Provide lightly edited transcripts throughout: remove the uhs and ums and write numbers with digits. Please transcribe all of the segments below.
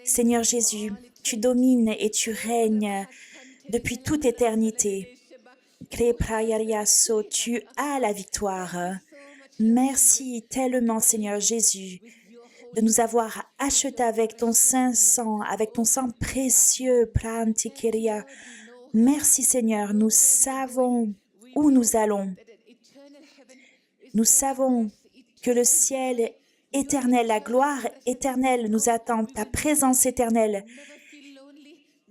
Seigneur Jésus, tu domines et tu règnes depuis toute éternité. Tu as la victoire. Merci tellement, Seigneur Jésus, de nous avoir achetés avec ton saint sang, avec ton sang précieux. Merci, Seigneur, nous savons où nous allons. Nous savons que le ciel éternel, la gloire éternelle nous attend, ta présence éternelle.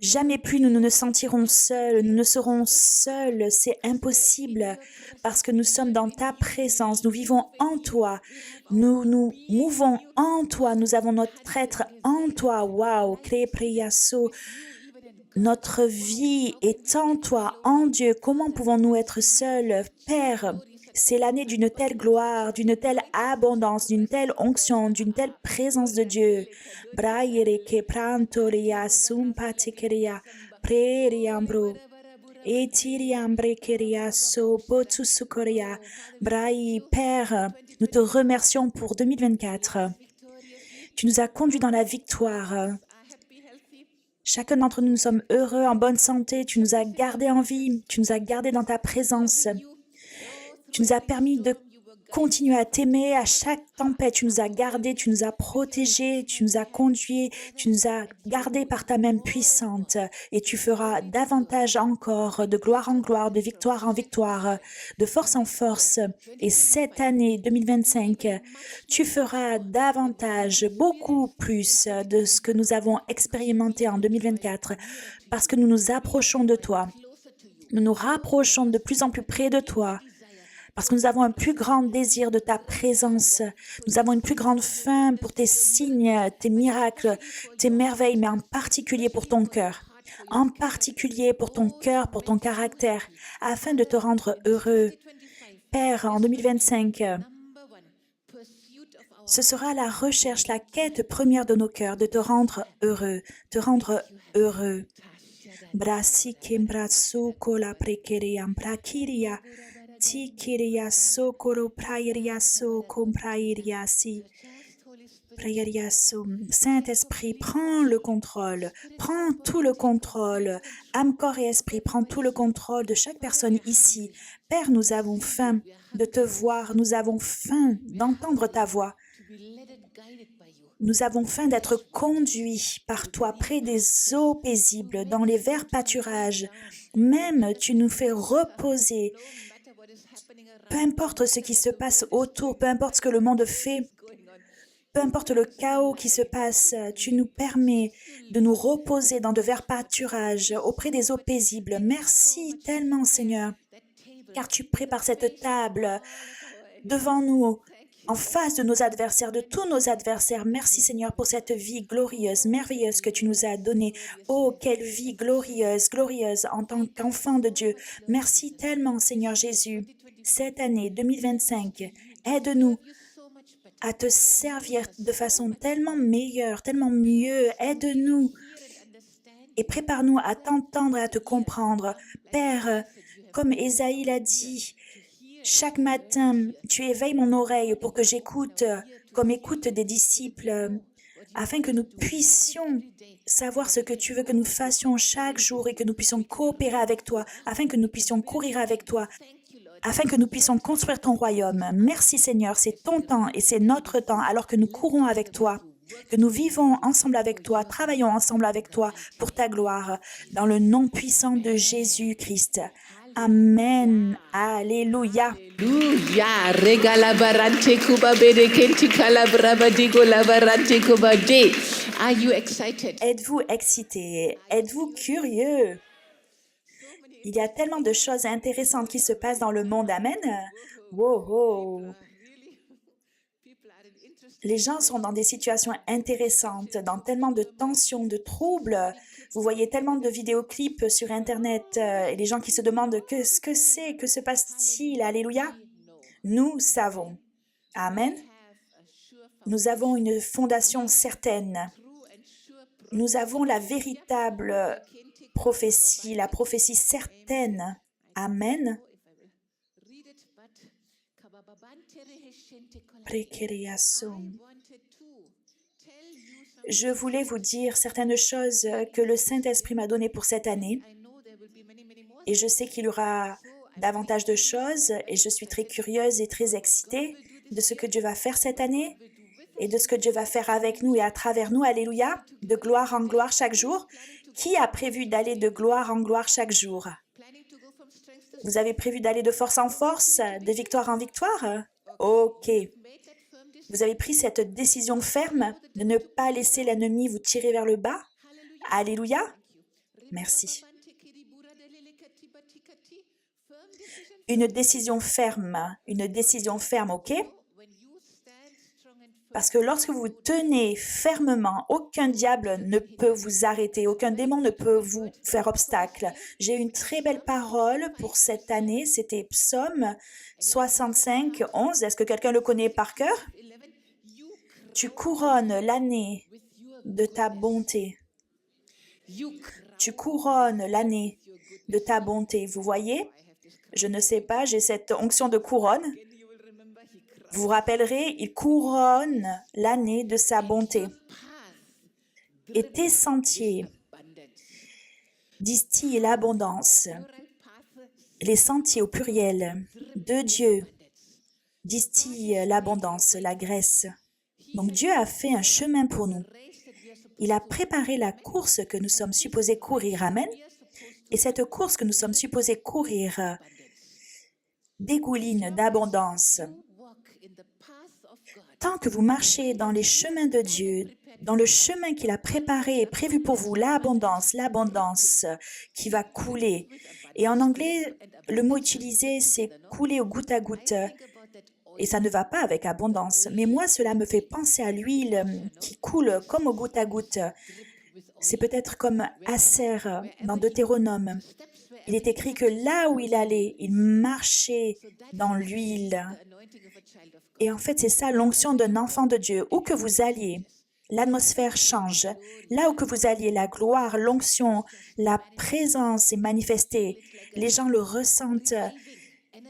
Jamais plus nous ne sentirons seuls, nous ne serons seuls, c'est impossible parce que nous sommes dans ta présence, nous vivons en toi, nous nous mouvons en toi, nous avons notre être en toi. Wow, notre vie est en toi, en Dieu. Comment pouvons-nous être seuls, Père? C'est l'année d'une telle gloire, d'une telle abondance, d'une telle onction, d'une telle présence de Dieu. Père, nous te remercions pour 2024. Tu nous as conduits dans la victoire. Chacun d'entre nous, nous sommes heureux, en bonne santé. Tu nous as gardés en vie. Tu nous as gardés dans ta présence. Tu nous as permis de continuer à t'aimer à chaque tempête. Tu nous as gardés, tu nous as protégés, tu nous as conduits, tu nous as gardés par ta main puissante. Et tu feras davantage encore, de gloire en gloire, de victoire en victoire, de force en force. Et cette année 2025, tu feras davantage, beaucoup plus de ce que nous avons expérimenté en 2024, parce que nous nous approchons de toi. Nous nous rapprochons de plus en plus près de toi. Parce que nous avons un plus grand désir de ta présence. Nous avons une plus grande faim pour tes signes, tes miracles, tes merveilles, mais en particulier pour ton cœur. En particulier pour ton cœur, pour ton caractère, afin de te rendre heureux. Père, en 2025, ce sera la recherche, la quête première de nos cœurs, de te rendre heureux, te rendre heureux. Saint-Esprit, prends le contrôle, prends tout le contrôle. Âme, corps et esprit, prends tout le contrôle de chaque personne ici. Père, nous avons faim de te voir, nous avons faim d'entendre ta voix. Nous avons faim d'être conduits par toi près des eaux paisibles, dans les verts pâturages. Même tu nous fais reposer. Peu importe ce qui se passe autour, peu importe ce que le monde fait, peu importe le chaos qui se passe, tu nous permets de nous reposer dans de verts pâturages, auprès des eaux paisibles. Merci tellement, Seigneur, car tu prépares cette table devant nous, en face de nos adversaires, de tous nos adversaires. Merci, Seigneur, pour cette vie glorieuse, merveilleuse que tu nous as donnée. Oh, quelle vie glorieuse, glorieuse en tant qu'enfant de Dieu. Merci tellement, Seigneur Jésus. Cette année 2025, aide-nous à te servir de façon tellement meilleure, tellement mieux. Aide-nous et prépare-nous à t'entendre et à te comprendre. Père, comme Ésaïe l'a dit, chaque matin, tu éveilles mon oreille pour que j'écoute, comme écoute des disciples, afin que nous puissions savoir ce que tu veux que nous fassions chaque jour et que nous puissions coopérer avec toi, afin que nous puissions courir avec toi, afin que nous puissions construire ton royaume. Merci Seigneur, c'est ton temps et c'est notre temps, alors que nous courons avec toi, que nous vivons ensemble avec toi, travaillons ensemble avec toi pour ta gloire, dans le nom puissant de Jésus-Christ. Amen. Alléluia. Alléluia. Regalabarante kubabere kenti kalabrabadigo labarante kubade. Are you excited? Êtes-vous excité? Êtes-vous curieux? Il y a tellement de choses intéressantes qui se passent dans le monde. Amen. Wow, wow. Les gens sont dans des situations intéressantes, dans tellement de tensions, de troubles. Vous voyez tellement de vidéoclips sur Internet et les gens qui se demandent ce que c'est, que se passe-t-il. Alléluia. Nous savons. Amen. Nous avons une fondation certaine. Nous avons la véritable prophétie, la prophétie certaine. Amen. je voulais vous dire certaines choses que le Saint-Esprit m'a données pour cette année. Et je sais qu'il y aura davantage de choses et je suis très curieuse et très excitée de ce que Dieu va faire cette année et de ce que Dieu va faire avec nous et à travers nous. Alléluia, de gloire en gloire chaque jour. Qui a prévu d'aller de gloire en gloire chaque jour? Vous avez prévu d'aller de force en force, de victoire en victoire? Ok. Vous avez pris cette décision ferme de ne pas laisser l'ennemi vous tirer vers le bas? Alléluia. Merci. Une décision ferme, ok? Parce que lorsque vous tenez fermement, aucun diable ne peut vous arrêter, aucun démon ne peut vous faire obstacle. J'ai une très belle parole pour cette année, c'était Psaume 65, 11. Est-ce que quelqu'un le connaît par cœur? Tu couronnes l'année de ta bonté. Tu couronnes l'année de ta bonté. Vous voyez? Je ne sais pas, j'ai cette onction de couronne. Vous vous rappellerez, il couronne l'année de sa bonté. Et tes sentiers distillent l'abondance. Les sentiers au pluriel de Dieu distillent l'abondance, la graisse. Donc Dieu a fait un chemin pour nous. Il a préparé la course que nous sommes supposés courir. Amen. Et cette course que nous sommes supposés courir dégouline d'abondance. Tant que vous marchez dans les chemins de Dieu, dans le chemin qu'il a préparé et prévu pour vous, l'abondance qui va couler. Et en anglais, le mot utilisé, c'est couler au goutte à goutte. Et ça ne va pas avec abondance. Mais moi, cela me fait penser à l'huile qui coule comme au goutte à goutte. C'est peut-être comme Aser dans Deutéronome. Il est écrit que là où il allait, il marchait dans l'huile. Et en fait, c'est ça l'onction d'un enfant de Dieu. Où que vous alliez, l'atmosphère change. Là où que vous alliez, la gloire, l'onction, la présence est manifestée. Les gens le ressentent.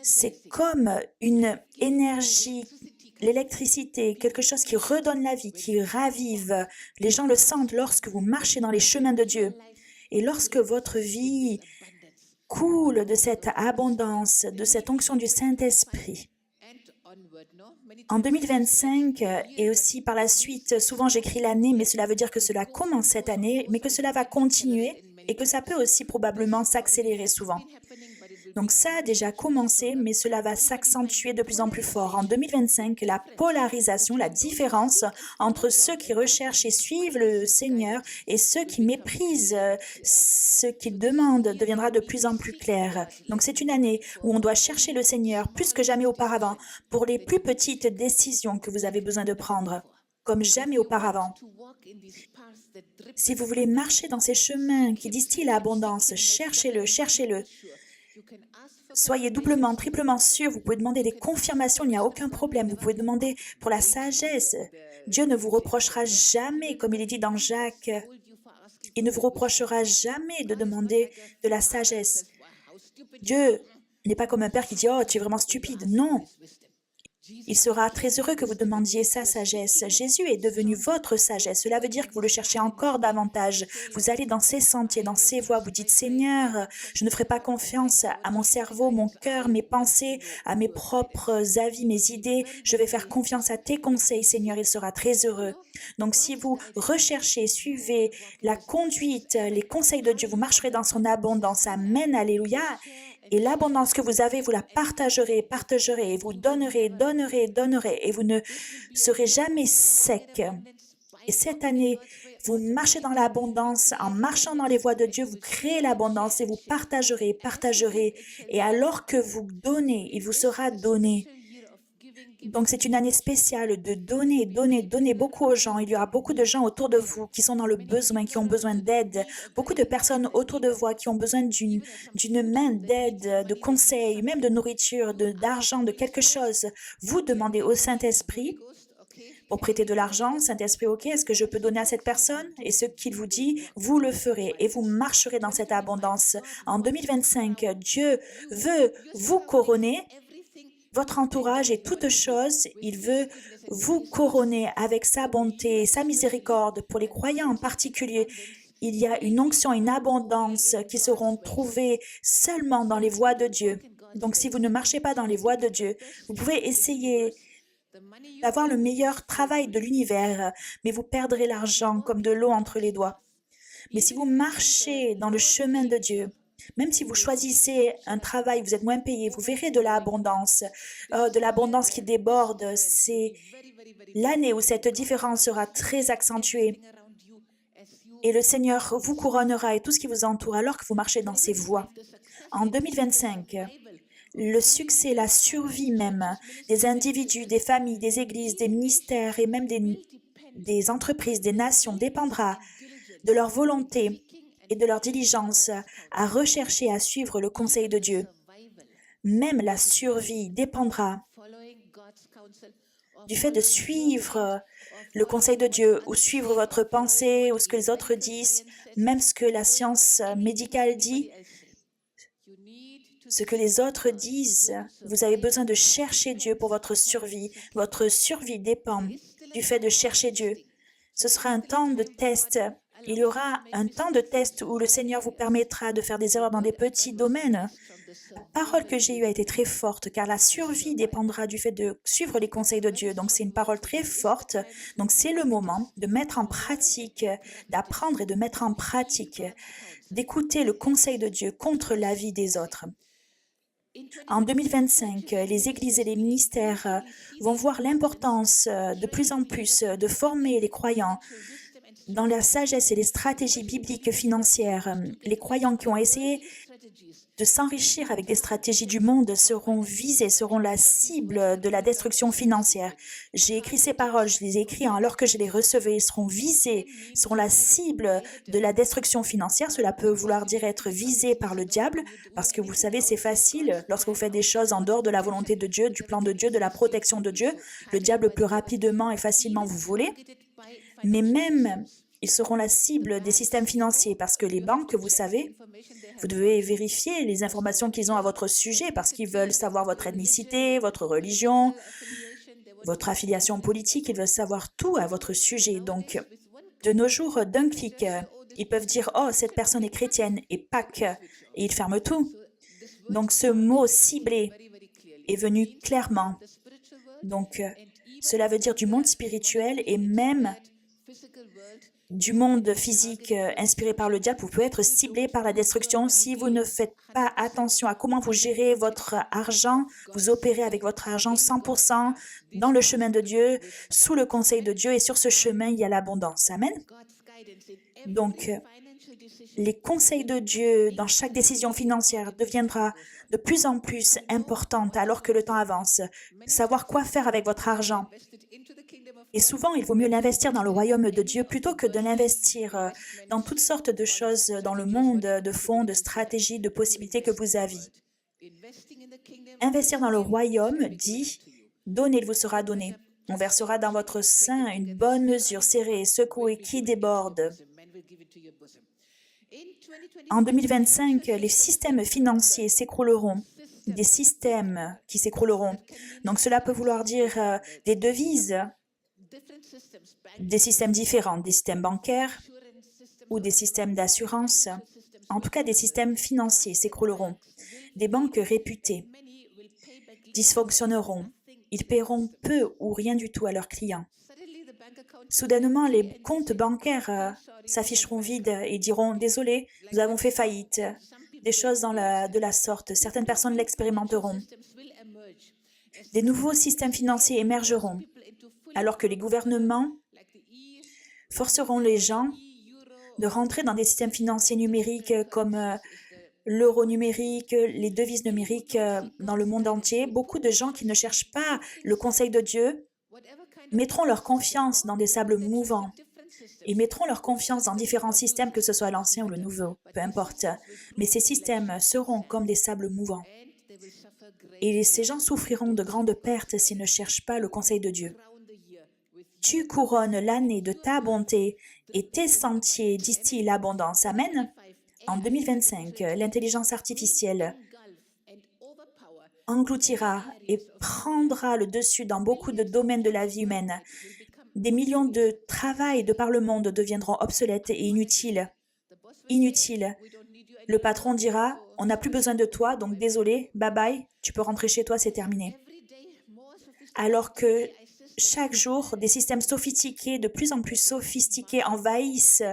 C'est comme une énergie, l'électricité, quelque chose qui redonne la vie, qui ravive. Les gens le sentent lorsque vous marchez dans les chemins de Dieu. Et lorsque votre vie coule de cette abondance, de cette onction du Saint-Esprit. En 2025 et aussi par la suite, souvent j'écris l'année, mais cela veut dire que cela commence cette année, mais que cela va continuer et que ça peut aussi probablement s'accélérer souvent. Donc ça a déjà commencé, mais cela va s'accentuer de plus en plus fort. En 2025, la polarisation, la différence entre ceux qui recherchent et suivent le Seigneur et ceux qui méprisent ce qu'il demande deviendra de plus en plus claire. Donc c'est une année où on doit chercher le Seigneur plus que jamais auparavant pour les plus petites décisions que vous avez besoin de prendre, comme jamais auparavant. Si vous voulez marcher dans ces chemins qui distillent l'abondance, cherchez-le, cherchez-le. Soyez doublement, triplement sûr. Vous pouvez demander des confirmations, il n'y a aucun problème. Vous pouvez demander pour la sagesse. Dieu ne vous reprochera jamais, comme il est dit dans Jacques. Il ne vous reprochera jamais de demander de la sagesse. Dieu n'est pas comme un père qui dit « Oh, tu es vraiment stupide ». Non. Il sera très heureux que vous demandiez sa sagesse. Jésus est devenu votre sagesse. Cela veut dire que vous le cherchez encore davantage. Vous allez dans ses sentiers, dans ses voies. Vous dites, Seigneur, je ne ferai pas confiance à mon cerveau, mon cœur, mes pensées, à mes propres avis, mes idées. Je vais faire confiance à tes conseils, Seigneur. Il sera très heureux. Donc, si vous recherchez, suivez la conduite, les conseils de Dieu, vous marcherez dans son abondance. Amen. Alléluia. Et l'abondance que vous avez, vous la partagerez, partagerez, et vous donnerez, donnerez, donnerez, et vous ne serez jamais sec. Et cette année, vous marchez dans l'abondance, en marchant dans les voies de Dieu, vous créez l'abondance et vous partagerez, partagerez. Et alors que vous donnez, il vous sera donné. Donc, c'est une année spéciale de donner, donner, donner beaucoup aux gens. Il y aura beaucoup de gens autour de vous qui sont dans le besoin, qui ont besoin d'aide. Beaucoup de personnes autour de vous qui ont besoin d'une main d'aide, de conseils, même de nourriture, d'argent, de quelque chose. Vous demandez au Saint-Esprit pour prêter de l'argent. Saint-Esprit, ok, est-ce que je peux donner à cette personne? Et ce qu'il vous dit, vous le ferez et vous marcherez dans cette abondance. En 2025, Dieu veut vous couronner. votre entourage et toute chose, il veut vous couronner avec sa bonté, sa miséricorde. Pour les croyants en particulier, il y a une onction, une abondance qui seront trouvées seulement dans les voies de Dieu. Donc, si vous ne marchez pas dans les voies de Dieu, vous pouvez essayer d'avoir le meilleur travail de l'univers, mais vous perdrez l'argent comme de l'eau entre les doigts. Mais si vous marchez dans le chemin de Dieu, même si vous choisissez un travail, vous êtes moins payé, vous verrez de l'abondance qui déborde. C'est l'année où cette différence sera très accentuée. Et le Seigneur vous couronnera et tout ce qui vous entoure alors que vous marchez dans ses voies. En 2025, le succès, la survie même des individus, des familles, des églises, des ministères et même des entreprises, des nations dépendra de leur volonté et de leur diligence à rechercher, à suivre le conseil de Dieu. Même la survie dépendra du fait de suivre le conseil de Dieu ou suivre votre pensée ou ce que les autres disent, même ce que la science médicale dit, ce que les autres disent. Vous avez besoin de chercher Dieu pour votre survie. Votre survie dépend du fait de chercher Dieu. Ce sera un temps de test. Il y aura un temps de test où le Seigneur vous permettra de faire des erreurs dans des petits domaines. La parole que j'ai eue a été très forte, car la survie dépendra du fait de suivre les conseils de Dieu. Donc, c'est une parole très forte. Donc, c'est le moment de mettre en pratique, d'apprendre et de mettre en pratique, d'écouter le conseil de Dieu contre l'avis des autres. En 2025, les églises et les ministères vont voir l'importance de plus en plus de former les croyants dans la sagesse et les stratégies bibliques financières. Les croyants qui ont essayé de s'enrichir avec des stratégies du monde seront visés, seront la cible de la destruction financière. J'ai écrit ces paroles, je les ai écrites alors que je les recevais. Ils seront visés, seront la cible de la destruction financière. Cela peut vouloir dire être visé par le diable, parce que vous savez, c'est facile. Lorsque vous faites des choses en dehors de la volonté de Dieu, du plan de Dieu, de la protection de Dieu, le diable peut rapidement et facilement vous voler. Mais même, ils seront la cible des systèmes financiers parce que les banques, vous savez, vous devez vérifier les informations qu'ils ont à votre sujet parce qu'ils veulent savoir votre ethnicité, votre religion, votre affiliation politique. Ils veulent savoir tout à votre sujet. Donc, de nos jours, d'un clic, ils peuvent dire « Oh, cette personne est chrétienne » et pac, et ils ferment tout. Donc, ce mot « ciblé » est venu clairement. Donc, cela veut dire du monde spirituel et même du monde physique inspiré par le diable. Vous pouvez être ciblé par la destruction si vous ne faites pas attention à comment vous gérez votre argent. Vous opérez avec votre argent 100% dans le chemin de Dieu, sous le conseil de Dieu, et sur ce chemin, il y a l'abondance. Amen. Donc, les conseils de Dieu dans chaque décision financière deviendra de plus en plus importante alors que le temps avance. Savoir quoi faire avec votre argent. Et souvent, il vaut mieux l'investir dans le royaume de Dieu plutôt que de l'investir dans toutes sortes de choses dans le monde, de fonds, de stratégies, de possibilités que vous avez. Investir dans le royaume dit « Donnez, il vous sera donné ». On versera dans votre sein une bonne mesure serrée, secouée, qui déborde. En 2025, les systèmes financiers s'écrouleront, des systèmes qui s'écrouleront. Donc, cela peut vouloir dire des devises, des systèmes différents, des systèmes bancaires ou des systèmes d'assurance. En tout cas, des systèmes financiers s'écrouleront. Des banques réputées dysfonctionneront. Ils paieront peu ou rien du tout à leurs clients. Soudainement, les comptes bancaires s'afficheront vides et diront « Désolé, nous avons fait faillite ». Des choses de la sorte. Certaines personnes l'expérimenteront. Des nouveaux systèmes financiers émergeront, alors que les gouvernements forceront les gens de rentrer dans des systèmes financiers numériques comme l'euro numérique, les devises numériques dans le monde entier. Beaucoup de gens qui ne cherchent pas le conseil de Dieu mettront leur confiance dans des sables mouvants. Ils mettront leur confiance dans différents systèmes, que ce soit l'ancien ou le nouveau, peu importe. Mais ces systèmes seront comme des sables mouvants. Et ces gens souffriront de grandes pertes s'ils ne cherchent pas le conseil de Dieu. Tu couronnes l'année de ta bonté et tes sentiers distillent l'abondance. Amen. En 2025, l'intelligence artificielle engloutira et prendra le dessus dans beaucoup de domaines de la vie humaine. Des millions de travails de par le monde deviendront obsolètes et inutiles. Inutiles. Le patron dira, on n'a plus besoin de toi, donc désolé, bye bye, tu peux rentrer chez toi, c'est terminé. Alors que chaque jour, des systèmes sophistiqués, de plus en plus sophistiqués, envahissent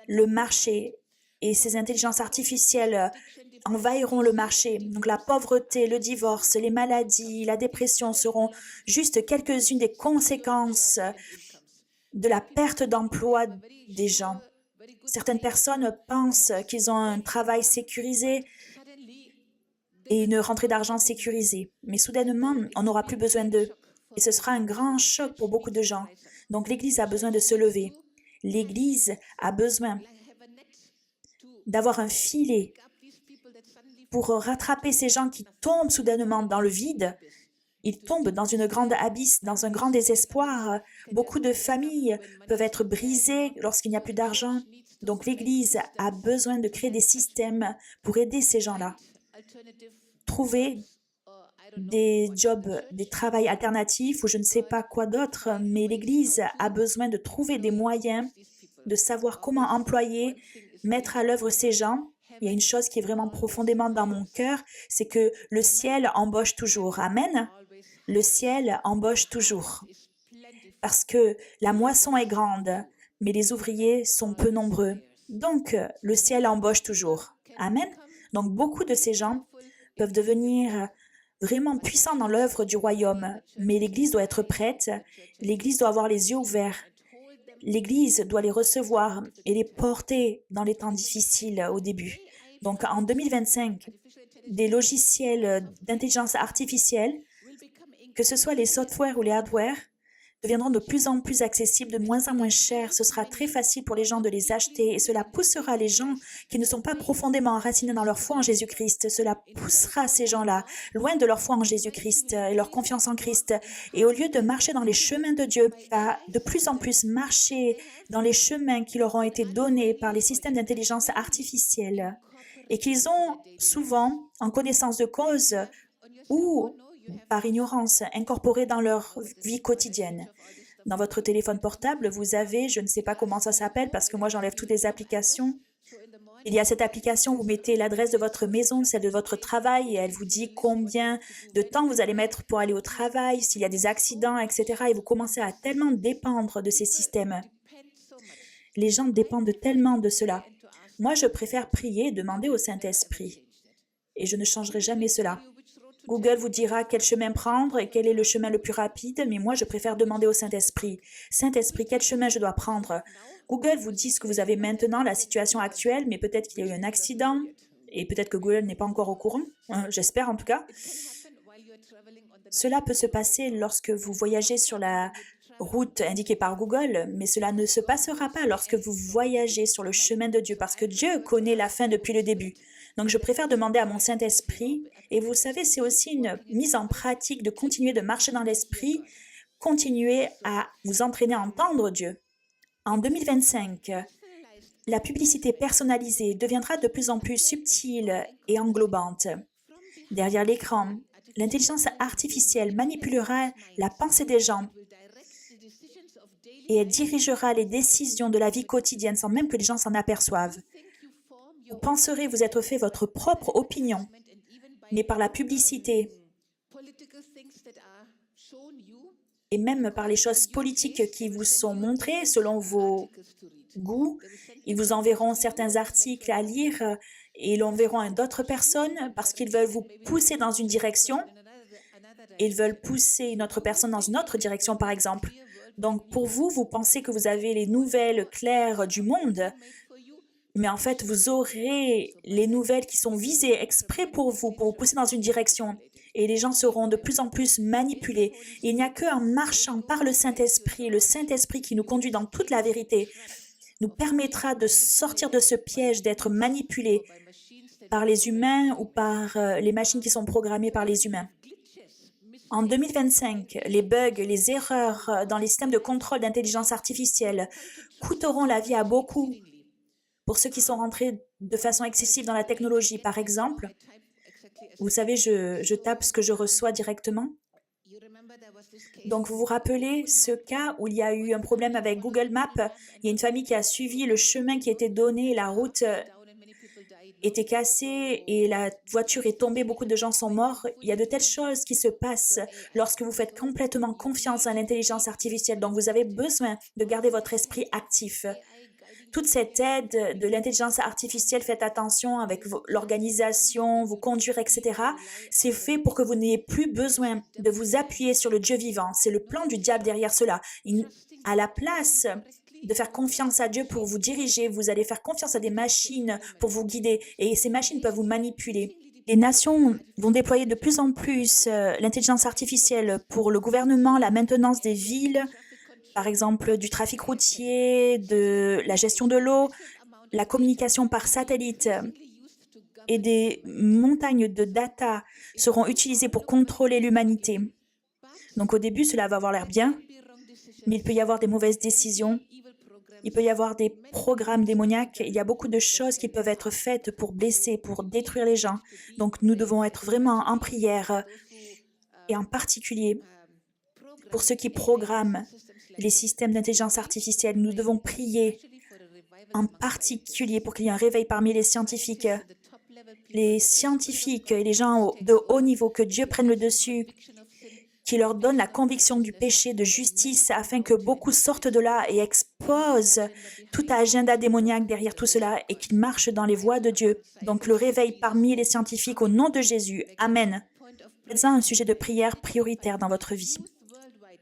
le marché et ces intelligences artificielles envahiront le marché. Donc la pauvreté, le divorce, les maladies, la dépression seront juste quelques-unes des conséquences de la perte d'emploi des gens. Certaines personnes pensent qu'ils ont un travail sécurisé et une rentrée d'argent sécurisée. Mais soudainement, on n'aura plus besoin d'eux. Et ce sera un grand choc pour beaucoup de gens. Donc l'Église a besoin de se lever. L'Église a besoin d'avoir un filet pour rattraper ces gens qui tombent soudainement dans le vide. Ils tombent dans une grande abysse, dans un grand désespoir. Beaucoup de familles peuvent être brisées lorsqu'il n'y a plus d'argent. Donc l'Église a besoin de créer des systèmes pour aider ces gens-là. Trouver des jobs, des travails alternatifs ou je ne sais pas quoi d'autre, mais l'Église a besoin de trouver des moyens de savoir comment employer, mettre à l'œuvre ces gens. Il y a une chose qui est vraiment profondément dans mon cœur, c'est que le ciel embauche toujours. Amen. Le ciel embauche toujours. Parce que la moisson est grande, mais les ouvriers sont peu nombreux. Donc, le ciel embauche toujours. Amen. Donc, beaucoup de ces gens peuvent devenir vraiment puissants dans l'œuvre du royaume. Mais l'Église doit être prête. L'Église doit avoir les yeux ouverts. L'Église doit les recevoir et les porter dans les temps difficiles au début. Donc, en 2025, des logiciels d'intelligence artificielle, que ce soit les softwares ou les hardware, deviendront de plus en plus accessibles, de moins en moins chers. Ce sera très facile pour les gens de les acheter et cela poussera les gens qui ne sont pas profondément enracinés dans leur foi en Jésus-Christ. Cela poussera ces gens-là loin de leur foi en Jésus-Christ et leur confiance en Christ. Et au lieu de marcher dans les chemins de Dieu, va de plus en plus marcher dans les chemins qui leur ont été donnés par les systèmes d'intelligence artificielle et qu'ils ont souvent, en connaissance de cause ou par ignorance, incorporés dans leur vie quotidienne. Dans votre téléphone portable, vous avez, je ne sais pas comment ça s'appelle parce que moi j'enlève toutes les applications. Il y a cette application, vous mettez l'adresse de votre maison, celle de votre travail et elle vous dit combien de temps vous allez mettre pour aller au travail, s'il y a des accidents, etc. Et vous commencez à tellement dépendre de ces systèmes. Les gens dépendent tellement de cela. Moi, je préfère prier et demander au Saint-Esprit. Et je ne changerai jamais cela. Google vous dira quel chemin prendre et quel est le chemin le plus rapide, mais moi, je préfère demander au Saint-Esprit. Saint-Esprit, quel chemin je dois prendre? Google vous dit ce que vous avez maintenant, la situation actuelle, mais peut-être qu'il y a eu un accident et peut-être que Google n'est pas encore au courant. J'espère en tout cas. Cela peut se passer lorsque vous voyagez sur la route indiquée par Google, mais cela ne se passera pas lorsque vous voyagez sur le chemin de Dieu, parce que Dieu connaît la fin depuis le début. Donc, je préfère demander à mon Saint-Esprit, et vous savez, c'est aussi une mise en pratique de continuer de marcher dans l'Esprit, continuer à vous entraîner à entendre Dieu. En 2025, la publicité personnalisée deviendra de plus en plus subtile et englobante. Derrière l'écran, l'intelligence artificielle manipulera la pensée des gens et elle dirigera les décisions de la vie quotidienne sans même que les gens s'en aperçoivent. Vous penserez vous être fait votre propre opinion, mais par la publicité et même par les choses politiques qui vous sont montrées selon vos goûts, ils vous enverront certains articles à lire et ils l'enverront à d'autres personnes parce qu'ils veulent vous pousser dans une direction. Ils veulent pousser une autre personne dans une autre direction, par exemple. Donc, pour vous, vous pensez que vous avez les nouvelles claires du monde, mais en fait, vous aurez les nouvelles qui sont visées exprès pour vous pousser dans une direction. Et les gens seront de plus en plus manipulés. Il n'y a qu'en marchant par le Saint-Esprit qui nous conduit dans toute la vérité, nous permettra de sortir de ce piège, d'être manipulés par les humains ou par les machines qui sont programmées par les humains. En 2025, les bugs, les erreurs dans les systèmes de contrôle d'intelligence artificielle coûteront la vie à beaucoup. Pour ceux qui sont rentrés de façon excessive dans la technologie, par exemple, Vous savez, je tape ce que je reçois directement. Donc, vous vous rappelez ce cas où il y a eu un problème avec Google Maps? Il y a une famille qui a suivi le chemin qui était donné, la route était cassée et la voiture est tombée, beaucoup de gens sont morts. Il y a de telles choses qui se passent lorsque vous faites complètement confiance à l'intelligence artificielle. Donc, vous avez besoin de garder votre esprit actif. Toute cette aide de l'intelligence artificielle, faites attention avec l'organisation, vous conduire, etc. C'est fait pour que vous n'ayez plus besoin de vous appuyer sur le Dieu vivant. C'est le plan du diable derrière cela. À la place de faire confiance à Dieu pour vous diriger, vous allez faire confiance à des machines pour vous guider et ces machines peuvent vous manipuler. Les nations vont déployer de plus en plus l'intelligence artificielle pour le gouvernement, la maintenance des villes, par exemple du trafic routier, de la gestion de l'eau, la communication par satellite et des montagnes de data seront utilisées pour contrôler l'humanité. Donc au début, cela va avoir l'air bien, mais il peut y avoir des mauvaises décisions, il peut y avoir des programmes démoniaques, il y a beaucoup de choses qui peuvent être faites pour blesser, pour détruire les gens. Donc nous devons être vraiment en prière et en particulier pour ceux qui programment les systèmes d'intelligence artificielle. Nous devons prier en particulier pour qu'il y ait un réveil parmi les scientifiques et les gens de haut niveau, que Dieu prenne le dessus, qui leur donne la conviction du péché, de justice, afin que beaucoup sortent de là et exposent tout agenda démoniaque derrière tout cela et qu'ils marchent dans les voies de Dieu. Donc le réveil parmi les scientifiques au nom de Jésus. Amen. Faites-en un sujet de prière prioritaire dans votre vie.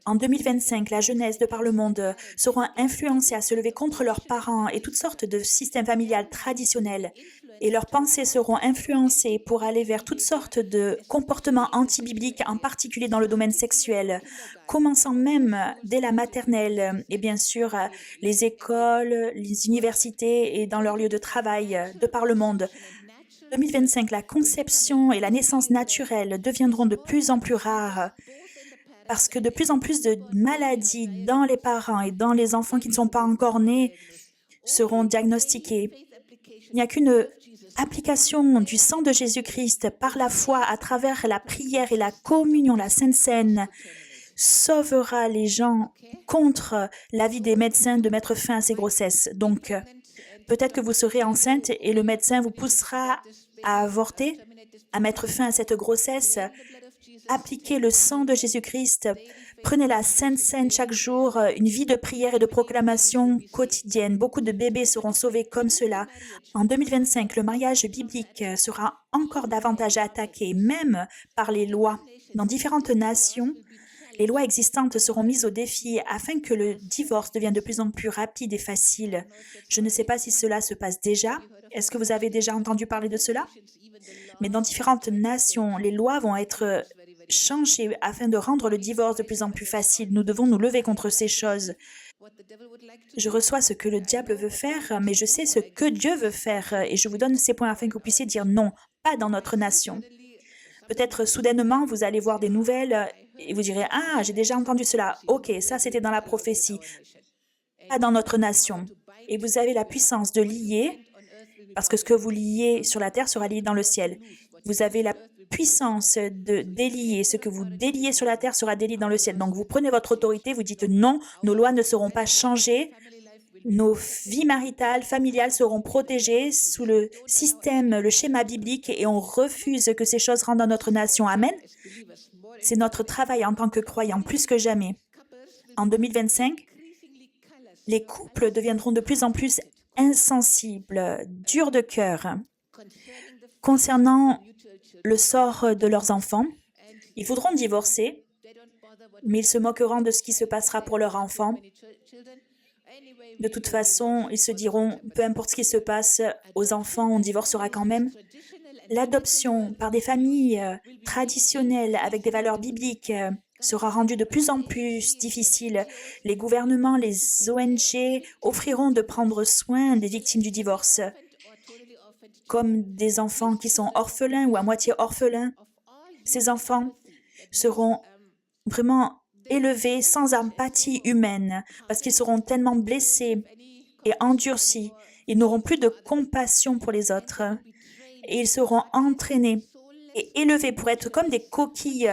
En 2025, la jeunesse de par le monde seront influencés à se lever contre leurs parents et toutes sortes de systèmes familiales traditionnels. Et leurs pensées seront influencées pour aller vers toutes sortes de comportements anti-bibliques, en particulier dans le domaine sexuel, commençant même dès la maternelle et bien sûr les écoles, les universités et dans leurs lieux de travail de par le monde. 2025, la conception et la naissance naturelle deviendront de plus en plus rares parce que de plus en plus de maladies dans les parents et dans les enfants qui ne sont pas encore nés seront diagnostiquées. Il n'y a qu'une application du sang de Jésus-Christ par la foi à travers la prière et la communion, la Sainte Seine, sauvera les gens contre l'avis des médecins de mettre fin à ces grossesses. Donc, peut-être que vous serez enceinte et le médecin vous poussera à avorter, à mettre fin à cette grossesse. Appliquez le sang de Jésus-Christ, prenez la Sainte Seine chaque jour, une vie de prière et de proclamation quotidienne. Beaucoup de bébés seront sauvés comme cela. En 2025, le mariage biblique sera encore davantage attaqué, même par les lois. Dans différentes nations, les lois existantes seront mises au défi afin que le divorce devienne de plus en plus rapide et facile. Je ne sais pas si cela se passe déjà. Est-ce que vous avez déjà entendu parler de cela? Mais dans différentes nations, les lois vont être changées afin de rendre le divorce de plus en plus facile. Nous devons nous lever contre ces choses. Je reçois ce que le diable veut faire, mais je sais ce que Dieu veut faire et je vous donne ces points afin que vous puissiez dire non, pas dans notre nation. Peut-être soudainement, vous allez voir des nouvelles et vous direz « Ah, j'ai déjà entendu cela. Ok, ça c'était dans la prophétie. Pas dans notre nation. » Et vous avez la puissance de lier, parce que ce que vous liez sur la terre sera lié dans le ciel. Vous avez la puissance de délier. Ce que vous déliez sur la terre sera délié dans le ciel. Donc vous prenez votre autorité, vous dites « Non, nos lois ne seront pas changées. Nos vies maritales, familiales seront protégées sous le système, le schéma biblique et on refuse que ces choses rentrent dans notre nation. Amen. C'est notre travail en tant que croyants, plus que jamais. En 2025, les couples deviendront de plus en plus insensibles, durs de cœur concernant le sort de leurs enfants. Ils voudront divorcer, mais ils se moqueront de ce qui se passera pour leurs enfants. De toute façon, ils se diront, peu importe ce qui se passe, aux enfants, on divorcera quand même. L'adoption par des familles traditionnelles avec des valeurs bibliques sera rendue de plus en plus difficile. Les gouvernements, les ONG offriront de prendre soin des victimes du divorce, comme des enfants qui sont orphelins ou à moitié orphelins. Ces enfants seront vraiment élevés sans empathie humaine, parce qu'ils seront tellement blessés et endurcis. Ils n'auront plus de compassion pour les autres et ils seront entraînés et élevés pour être comme des coquilles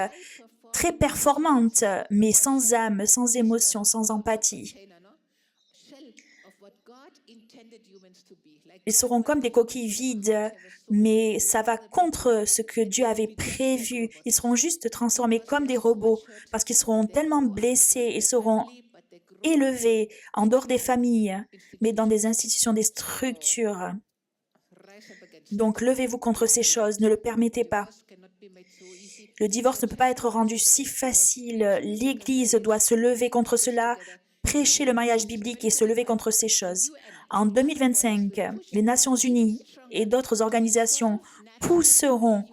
très performantes, mais sans âme, sans émotion, sans empathie. Ils seront comme des coquilles vides, mais ça va contre ce que Dieu avait prévu. Ils seront juste transformés comme des robots parce qu'ils seront tellement blessés, ils seront élevés en dehors des familles, mais dans des institutions, des structures. Donc, levez-vous contre ces choses, ne le permettez pas. Le divorce ne peut pas être rendu si facile. L'Église doit se lever contre cela, prêcher le mariage biblique et se lever contre ces choses. En 2025, les Nations Unies et d'autres organisations pousseront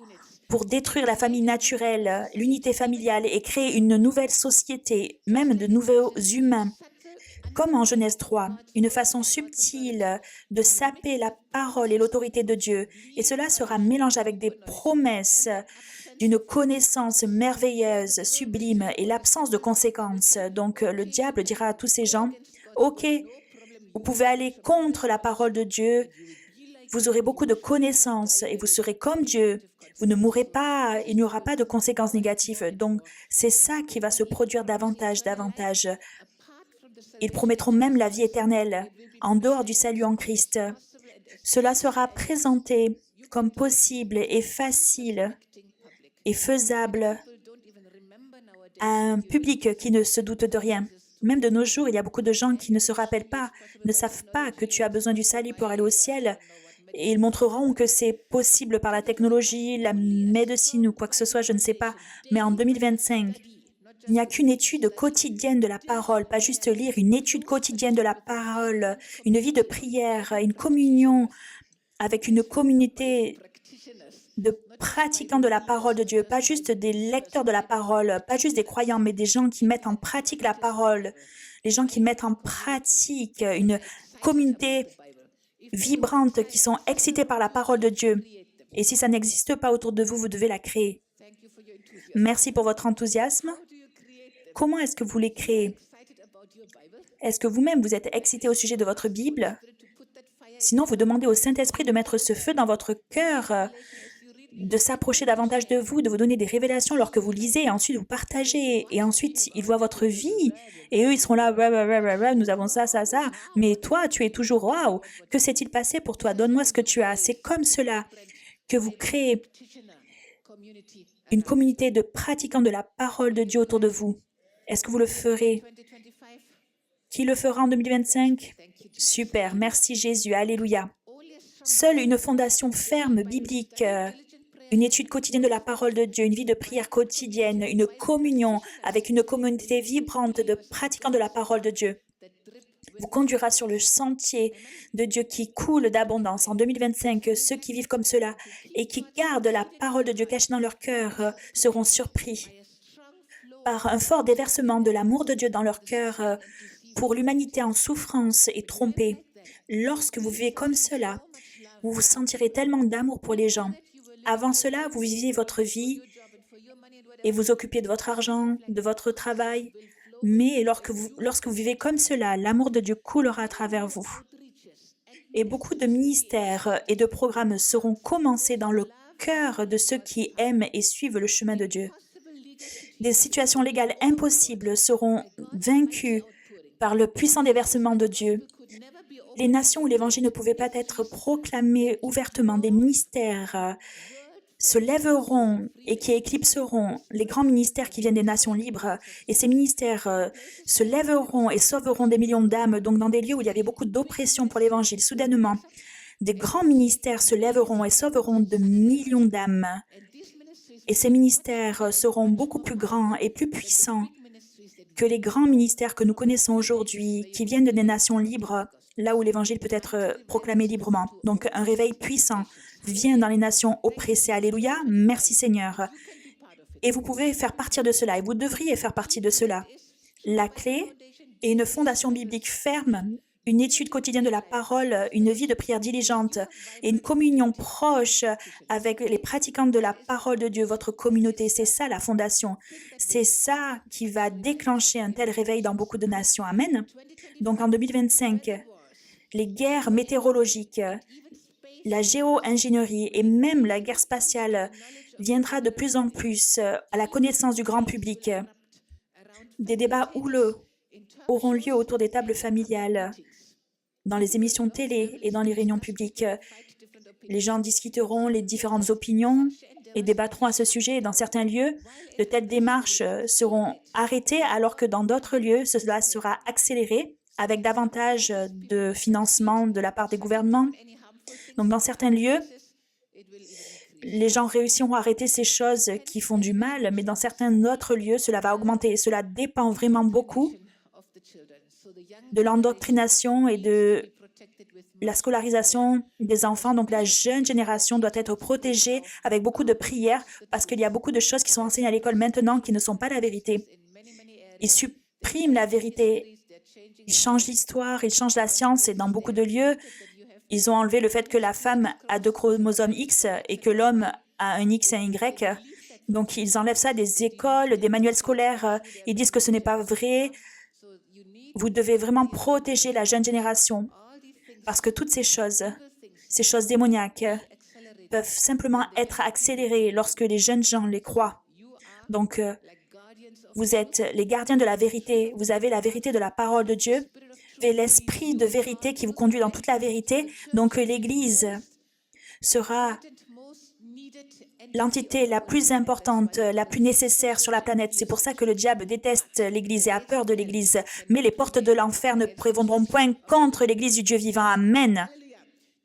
pour détruire la famille naturelle, l'unité familiale et créer une nouvelle société, même de nouveaux humains. Comme en Genèse 3, une façon subtile de saper la parole et l'autorité de Dieu, et cela sera mélangé avec des promesses d'une connaissance merveilleuse, sublime et l'absence de conséquences. Donc le diable dira à tous ces gens, « Ok, vous pouvez aller contre la parole de Dieu, vous aurez beaucoup de connaissances et vous serez comme Dieu. Vous ne mourrez pas, il n'y aura pas de conséquences négatives. » Donc c'est ça qui va se produire davantage. Ils promettront même la vie éternelle en dehors du salut en Christ. Cela sera présenté comme possible et facile et faisable à un public qui ne se doute de rien. Même de nos jours, il y a beaucoup de gens qui ne se rappellent pas, ne savent pas que tu as besoin du salut pour aller au ciel. Et ils montreront que c'est possible par la technologie, la médecine ou quoi que ce soit, je ne sais pas. Mais en 2025, il n'y a qu'une étude quotidienne de la parole, pas juste lire, une étude quotidienne de la parole, une vie de prière, une communion avec une communauté de pratiquants de la parole de Dieu, pas juste des lecteurs de la parole, pas juste des croyants, mais des gens qui mettent en pratique la parole, les gens qui mettent en pratique une communauté vibrante, qui sont excités par la parole de Dieu. Et si ça n'existe pas autour de vous, vous devez la créer. Merci pour votre enthousiasme. Comment est-ce que vous les créez? Est-ce que vous-même, vous êtes excité au sujet de votre Bible? Sinon, vous demandez au Saint-Esprit de mettre ce feu dans votre cœur, de s'approcher davantage de vous, de vous donner des révélations lorsque vous lisez, et ensuite vous partagez, et ensuite ils voient votre vie, et eux ils seront là, nous avons ça, mais toi tu es toujours, waouh, que s'est-il passé pour toi? Donne-moi ce que tu as. C'est comme cela que vous créez une communauté de pratiquants de la parole de Dieu autour de vous. Est-ce que vous le ferez? Qui le fera en 2025? Super, merci Jésus, alléluia. Seule une fondation ferme, biblique, une étude quotidienne de la parole de Dieu, une vie de prière quotidienne, une communion avec une communauté vibrante de pratiquants de la parole de Dieu vous conduira sur le sentier de Dieu qui coule d'abondance. En 2025, ceux qui vivent comme cela et qui gardent la parole de Dieu cachée dans leur cœur seront surpris par un fort déversement de l'amour de Dieu dans leur cœur pour l'humanité en souffrance et trompée. Lorsque vous vivez comme cela, vous vous sentirez tellement d'amour pour les gens. Avant cela, vous viviez votre vie et vous occupiez de votre argent, de votre travail. Mais lorsque vous vivez comme cela, l'amour de Dieu coulera à travers vous. Et beaucoup de ministères et de programmes seront commencés dans le cœur de ceux qui aiment et suivent le chemin de Dieu. Des situations légales impossibles seront vaincues par le puissant déversement de Dieu. Les nations où l'Évangile ne pouvait pas être proclamé ouvertement, des ministères se lèveront et qui éclipseront les grands ministères qui viennent des nations libres. Et ces ministères se lèveront et sauveront des millions d'âmes. Donc dans des lieux où il y avait beaucoup d'oppression pour l'Évangile, soudainement, des grands ministères se lèveront et sauveront de millions d'âmes. Et ces ministères seront beaucoup plus grands et plus puissants que les grands ministères que nous connaissons aujourd'hui, qui viennent des nations libres, là où l'Évangile peut être proclamé librement. Donc, un réveil puissant vient dans les nations oppressées. Alléluia. Merci Seigneur. Et vous pouvez faire partie de cela, et vous devriez faire partie de cela. La clé est une fondation biblique ferme, une étude quotidienne de la parole, une vie de prière diligente et une communion proche avec les pratiquants de la parole de Dieu, votre communauté. C'est ça la fondation. C'est ça qui va déclencher un tel réveil dans beaucoup de nations. Amen. Donc en 2025, les guerres météorologiques, la géo-ingénierie et même la guerre spatiale viendra de plus en plus à la connaissance du grand public. Des débats houleux auront lieu autour des tables familiales, dans les émissions de télé et dans les réunions publiques. Les gens discuteront les différentes opinions et débattront à ce sujet. Et dans certains lieux, de telles démarches seront arrêtées alors que dans d'autres lieux, cela sera accéléré avec davantage de financement de la part des gouvernements. Donc, dans certains lieux, les gens réussiront à arrêter ces choses qui font du mal, mais dans certains autres lieux, cela va augmenter. Et cela dépend vraiment beaucoup de l'endoctrination et de la scolarisation des enfants. Donc, la jeune génération doit être protégée avec beaucoup de prières parce qu'il y a beaucoup de choses qui sont enseignées à l'école maintenant qui ne sont pas la vérité. Ils suppriment la vérité. Ils changent l'histoire, ils changent la science et dans beaucoup de lieux, ils ont enlevé le fait que la femme a 2 chromosomes X et que l'homme a un X et un Y. Donc, ils enlèvent ça des écoles, des manuels scolaires. Ils disent que ce n'est pas vrai. Vous devez vraiment protéger la jeune génération parce que toutes ces choses démoniaques, peuvent simplement être accélérées lorsque les jeunes gens les croient. Donc, vous êtes les gardiens de la vérité. Vous avez la vérité de la parole de Dieu. Vous avez l'esprit de vérité qui vous conduit dans toute la vérité. Donc, l'Église sera l'entité la plus importante, la plus nécessaire sur la planète. C'est pour ça que le diable déteste l'Église et a peur de l'Église. Mais les portes de l'enfer ne prévaudront point contre l'Église du Dieu vivant. Amen.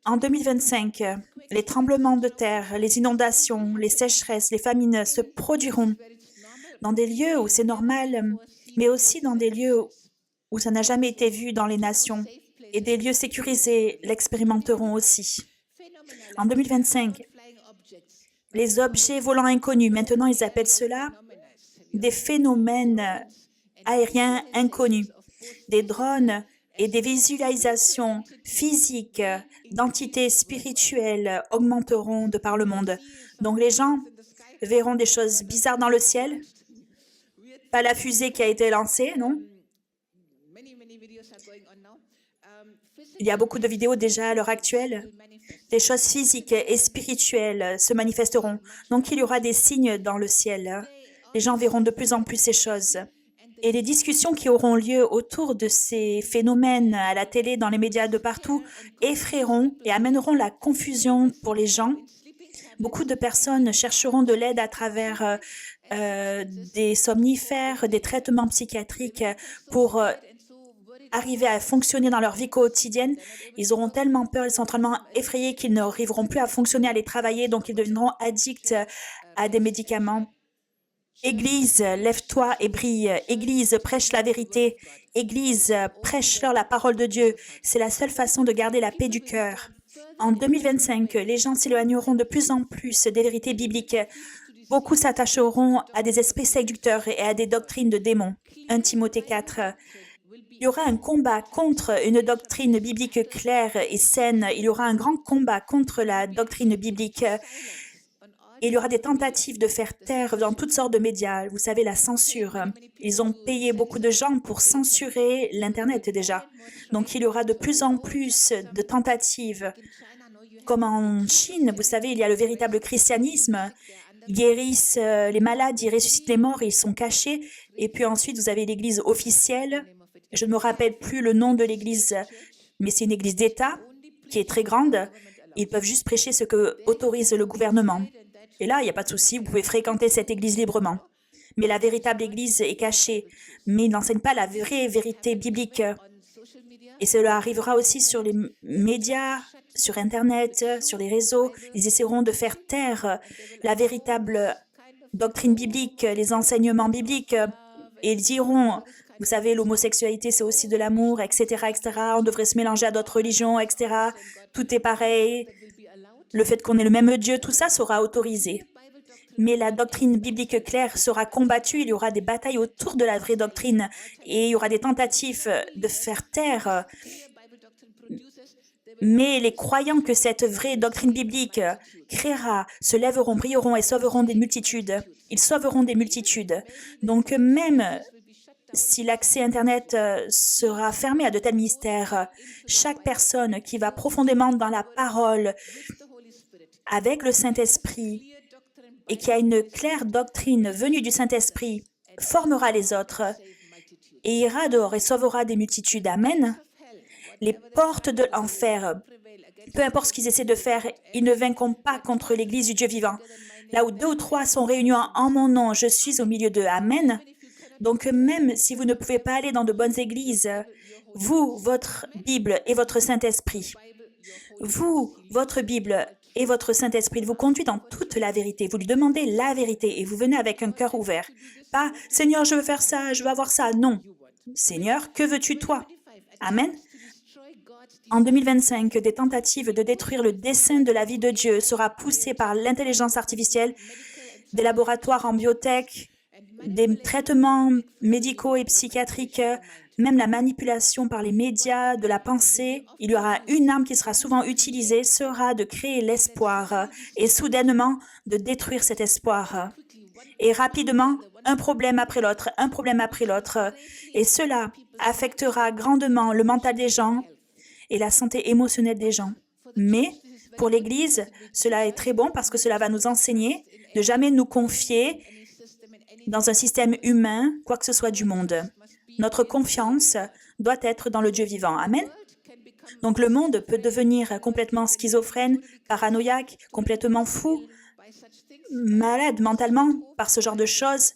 En 2025, les tremblements de terre, les inondations, les sécheresses, les famines se produiront dans des lieux où c'est normal, mais aussi dans des lieux où ça n'a jamais été vu dans les nations. Et des lieux sécurisés l'expérimenteront aussi. En 2025, les objets volants inconnus, maintenant ils appellent cela des phénomènes aériens inconnus. Des drones et des visualisations physiques d'entités spirituelles augmenteront de par le monde. Donc les gens verront des choses bizarres dans le ciel. Pas la fusée qui a été lancée, non? Il y a beaucoup de vidéos déjà à l'heure actuelle. Des choses physiques et spirituelles se manifesteront. Donc, il y aura des signes dans le ciel. Les gens verront de plus en plus ces choses. Et les discussions qui auront lieu autour de ces phénomènes à la télé, dans les médias de partout, effrayeront et amèneront la confusion pour les gens. Beaucoup de personnes chercheront de l'aide à travers des somnifères, des traitements psychiatriques pour arriver à fonctionner dans leur vie quotidienne. Ils auront tellement peur, ils sont tellement effrayés qu'ils n'arriveront plus à fonctionner, à aller travailler, donc ils deviendront addicts à des médicaments. Église, lève-toi et brille. Église, prêche la vérité. Église, prêche-leur la parole de Dieu. C'est la seule façon de garder la paix du cœur. En 2025, les gens s'éloigneront de plus en plus des vérités bibliques. Beaucoup s'attacheront à des esprits séducteurs et à des doctrines de démons. 1 Timothée 4. Il y aura un combat contre une doctrine biblique claire et saine. Il y aura un grand combat contre la doctrine biblique. Il y aura des tentatives de faire taire dans toutes sortes de médias. Vous savez, la censure. Ils ont payé beaucoup de gens pour censurer l'Internet déjà. Donc, il y aura de plus en plus de tentatives. Comme en Chine, vous savez, il y a le véritable christianisme. Ils guérissent les malades, ils ressuscitent les morts, ils sont cachés. Et puis ensuite, vous avez l'Église officielle. Je ne me rappelle plus le nom de l'Église, mais c'est une Église d'État qui est très grande. Ils peuvent juste prêcher ce que autorise le gouvernement. Et là, il n'y a pas de souci, vous pouvez fréquenter cette Église librement. Mais la véritable Église est cachée, mais ils n'enseignent pas la vraie vérité biblique. Et cela arrivera aussi sur les médias, sur Internet, sur les réseaux. Ils essaieront de faire taire la véritable doctrine biblique, les enseignements bibliques. Et ils diront, vous savez, l'homosexualité, c'est aussi de l'amour, etc., etc. On devrait se mélanger à d'autres religions, etc. Tout est pareil. Le fait qu'on ait le même Dieu, tout ça sera autorisé. Mais la doctrine biblique claire sera combattue. Il y aura des batailles autour de la vraie doctrine et il y aura des tentatives de faire taire. Mais les croyants que cette vraie doctrine biblique créera se lèveront, brilleront et sauveront des multitudes. Ils sauveront des multitudes. Donc même si l'accès Internet sera fermé à de tels mystères. Chaque personne qui va profondément dans la parole avec le Saint-Esprit et qui a une claire doctrine venue du Saint-Esprit formera les autres et ira dehors et sauvera des multitudes. Amen. Les portes de l'enfer, peu importe ce qu'ils essaient de faire, ils ne vaincront pas contre l'Église du Dieu vivant. Là où 2 ou 3 sont réunis en mon nom, je suis au milieu d'eux. Amen. Donc même si vous ne pouvez pas aller dans de bonnes églises, vous, votre Bible et votre Saint-Esprit, vous, votre Bible et votre Saint-Esprit vous conduit dans toute la vérité. Vous lui demandez la vérité et vous venez avec un cœur ouvert. Pas « Seigneur, je veux faire ça, je veux avoir ça ». Non. « Seigneur, que veux-tu toi ?» Amen. En 2025, des tentatives de détruire le dessein de la vie de Dieu sera poussées par l'intelligence artificielle, des laboratoires en biotech, des traitements médicaux et psychiatriques, même la manipulation par les médias de la pensée. Il y aura une arme qui sera souvent utilisée, sera de créer l'espoir et soudainement de détruire cet espoir. Et rapidement, un problème après l'autre, un problème après l'autre. Et cela affectera grandement le mental des gens et la santé émotionnelle des gens. Mais pour l'Église, cela est très bon parce que cela va nous enseigner de jamais nous confier dans un système humain, quoi que ce soit du monde. Notre confiance doit être dans le Dieu vivant. Amen. Donc le monde peut devenir complètement schizophrène, paranoïaque, complètement fou, malade mentalement par ce genre de choses.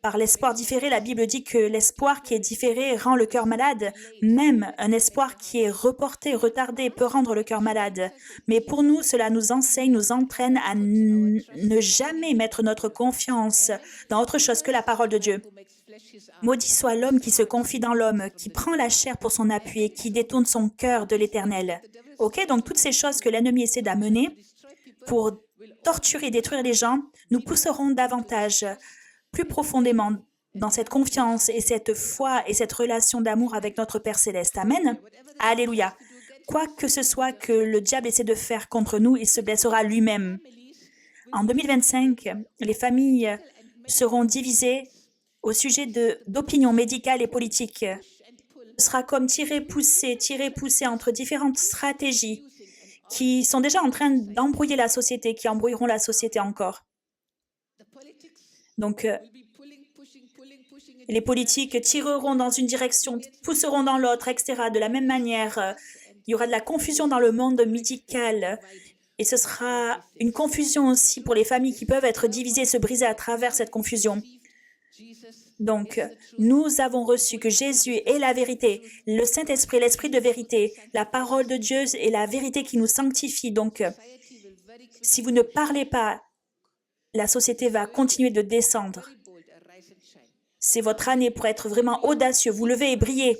Par l'espoir différé, la Bible dit que l'espoir qui est différé rend le cœur malade. Même un espoir qui est reporté, retardé peut rendre le cœur malade. Mais pour nous, cela nous enseigne, nous entraîne à ne jamais mettre notre confiance dans autre chose que la parole de Dieu. Maudit soit l'homme qui se confie dans l'homme, qui prend la chair pour son appui et qui détourne son cœur de l'Éternel. OK, donc toutes ces choses que l'ennemi essaie d'amener pour torturer, détruire les gens, nous pousserons davantage, plus profondément dans cette confiance et cette foi et cette relation d'amour avec notre Père Céleste. Amen. Alléluia. Quoi que ce soit que le diable essaie de faire contre nous, il se blessera lui-même. En 2025, les familles seront divisées au sujet d'opinions médicales et politiques. Ce sera comme tirer, pousser entre différentes stratégies qui sont déjà en train d'embrouiller la société, qui embrouilleront la société encore. Donc, les politiques tireront dans une direction, pousseront dans l'autre, etc. De la même manière, il y aura de la confusion dans le monde médical et ce sera une confusion aussi pour les familles qui peuvent être divisées, se briser à travers cette confusion. Donc, nous avons reçu que Jésus est la vérité, le Saint-Esprit, l'Esprit de vérité, la parole de Dieu est la vérité qui nous sanctifie. Donc, si vous ne parlez pas, la société va continuer de descendre. C'est votre année pour être vraiment audacieux, vous levez et briller.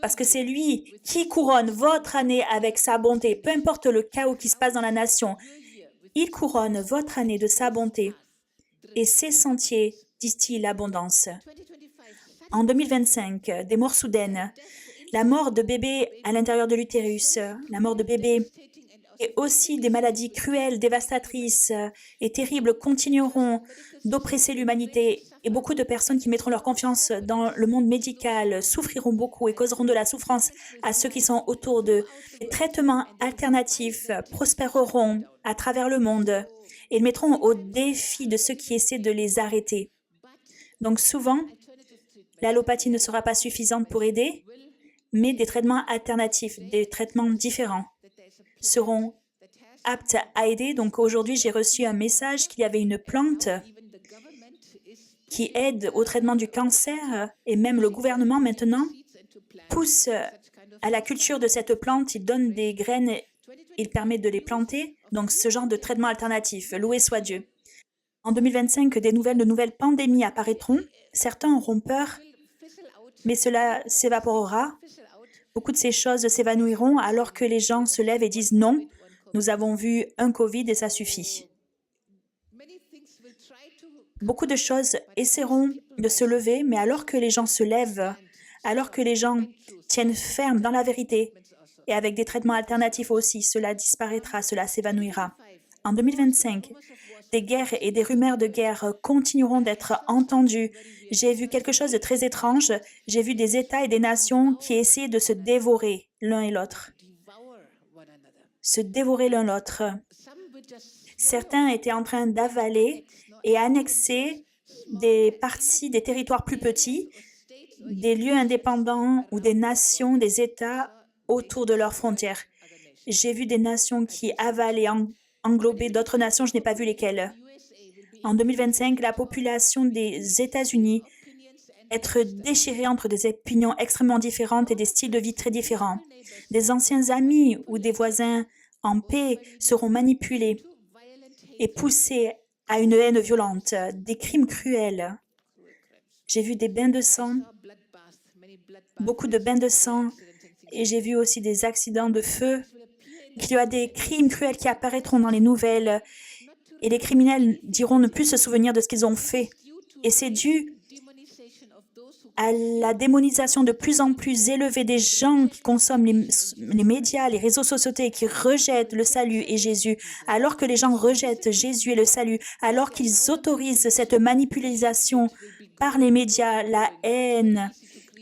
Parce que c'est lui qui couronne votre année avec sa bonté, peu importe le chaos qui se passe dans la nation. Il couronne votre année de sa bonté et ses sentiers distillent l'abondance. En 2025, des morts soudaines, la mort de bébés à l'intérieur de l'utérus, la mort de bébés et aussi des maladies cruelles, dévastatrices et terribles continueront d'oppresser l'humanité et beaucoup de personnes qui mettront leur confiance dans le monde médical souffriront beaucoup et causeront de la souffrance à ceux qui sont autour d'eux. Les traitements alternatifs prospéreront à travers le monde et ils mettront au défi de ceux qui essaient de les arrêter. Donc souvent, l'allopathie ne sera pas suffisante pour aider, mais des traitements alternatifs, des traitements différents seront aptes à aider. Donc aujourd'hui, j'ai reçu un message qu'il y avait une plante qui aide au traitement du cancer et même le gouvernement maintenant pousse à la culture de cette plante. Il donne des graines, il permet de les planter. Donc ce genre de traitement alternatif, loué soit Dieu. En 2025, de nouvelles pandémies apparaîtront. Certains auront peur, mais cela s'évaporera. Beaucoup de ces choses s'évanouiront alors que les gens se lèvent et disent non, nous avons vu un COVID et ça suffit. Beaucoup de choses essaieront de se lever, mais alors que les gens se lèvent, alors que les gens tiennent ferme dans la vérité et avec des traitements alternatifs aussi, cela disparaîtra, cela s'évanouira. En 2025, des guerres et des rumeurs de guerre continueront d'être entendues. J'ai vu quelque chose de très étrange. J'ai vu des États et des nations qui essaient de se dévorer l'un et l'autre. Se dévorer l'un l'autre. Certains étaient en train d'avaler et annexer des parties, des territoires plus petits, des lieux indépendants ou des nations, des États autour de leurs frontières. J'ai vu des nations qui avalaient, englobaient d'autres nations, je n'ai pas vu lesquelles. En 2025, la population des États-Unis être déchirée entre des opinions extrêmement différentes et des styles de vie très différents. Des anciens amis ou des voisins en paix seront manipulés et poussés à une haine violente, des crimes cruels. J'ai vu des bains de sang, beaucoup de bains de sang, et j'ai vu aussi des accidents de feu, qu'il y a des crimes cruels qui apparaîtront dans les nouvelles, et les criminels diront ne plus se souvenir de ce qu'ils ont fait. Et c'est dû à la démonisation de plus en plus élevée des gens qui consomment les médias, les réseaux sociaux et qui rejettent le salut et Jésus. Alors que les gens rejettent Jésus et le salut, alors qu'ils autorisent cette manipulation par les médias, la haine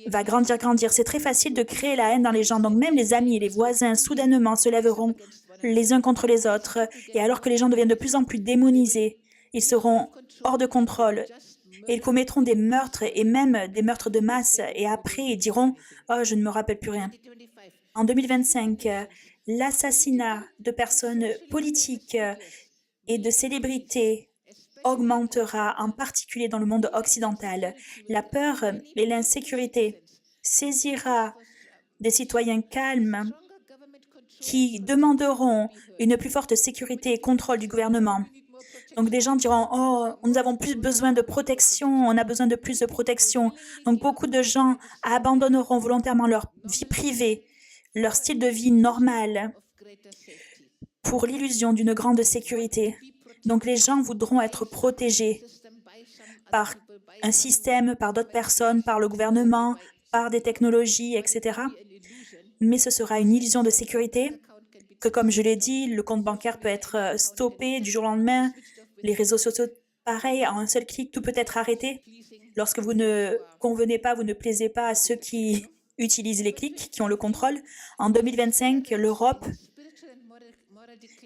va grandir, grandir. C'est très facile de créer la haine dans les gens. Donc même les amis et les voisins, soudainement, se lèveront les uns contre les autres. Et alors que les gens deviennent de plus en plus démonisés, ils seront hors de contrôle. Et ils commettront des meurtres et même des meurtres de masse. Et après, ils diront « Oh, je ne me rappelle plus rien ». En 2025, l'assassinat de personnes politiques et de célébrités augmentera, en particulier dans le monde occidental. La peur et l'insécurité saisira des citoyens calmes qui demanderont une plus forte sécurité et contrôle du gouvernement. Donc, des gens diront « Oh, nous avons plus besoin de protection, on a besoin de plus de protection. » Donc, beaucoup de gens abandonneront volontairement leur vie privée, leur style de vie normal pour l'illusion d'une grande sécurité. Donc, les gens voudront être protégés par un système, par d'autres personnes, par le gouvernement, par des technologies, etc. Mais ce sera une illusion de sécurité que, comme je l'ai dit, le compte bancaire peut être stoppé du jour au lendemain. Les réseaux sociaux, pareil, en un seul clic, tout peut être arrêté. Lorsque vous ne convenez pas, vous ne plaisez pas à ceux qui utilisent les clics, qui ont le contrôle. En 2025, l'Europe